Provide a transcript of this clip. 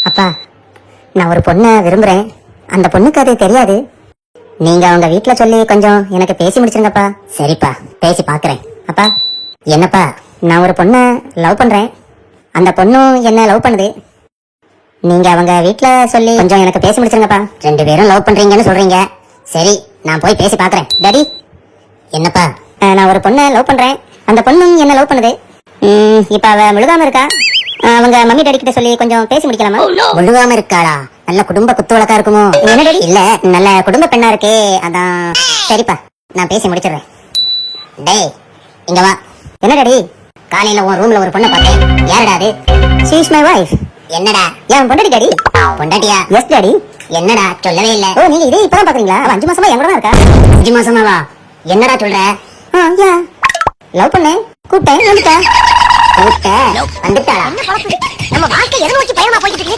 அப்பா, நான் ஒரு பொண்ணை விரும்புறேன். அந்த பொண்ணுக்கு அது தெரியாது. நீங்க அவங்க வீட்ல சொல்லி கொஞ்சம் எனக்கு பேசி முடிச்சிருங்கப்பா. சரிப்பா, பேசி பாக்குறேன். அப்பா, என்னப்பா, நான் ஒரு பொண்ணை லவ் பண்றேன். அந்த பொண்ணும் என்ன லவ் பண்ணுது. நீங்க அவங்க வீட்ல சொல்லி கொஞ்சம் எனக்கு பேசி முடிச்சிருங்கப்பா. 2 பேரும் லவ் பண்றீங்கன்னு சொல்றீங்க. சரி, நான் போய் பேசி பாக்குறேன். டாடி, என்னப்பா? நான் ஒரு பொண்ணை லவ் பண்றேன். அந்த பொண்ணும் என்ன லவ் பண்ணுது. இப்ப அவ முழுகாம இருக்கா. அவங்க மம்மி டாடி கிட்ட சொல்லி கொஞ்சம் பேசி முடிக்கலாமா? முழுகாம இருக்காளா? நல்ல குடும்ப குத்துவழக்கா இருக்குமோ? என்ன டாடி? இல்ல, நல்ல குடும்ப பெண்ணா இருக்கே, அதான். சரிப்பா, நான் பேசி முடிச்சிடுறேன். டேய், இங்க வா. என்ன டாடி? காலையில உன் ரூம்ல ஒரு பொண்ணை பார்த்தேன். யாருடா அது? she is my wife. என்னடா? என் பொண்டாட்டி டாடி. பொண்டாட்டியா? Yes daddy. என்னடா சொல்லவே இல்ல. ஓ, நீங்க இதே இப்பதான் பாக்குறீங்களா? அவ 5 மாசமா என் கூட தான் இருக்கா. 5 மாசமாவா? என்னடா சொல்ற? யா, லவ் பண்ணேன், கூப்பிட்டேன், வந்துட்டா. வந்துட்டாளா? நம்ம வாழ்க்கை எதை நோக்கி பயணமா போயிட்டு இருக்கு?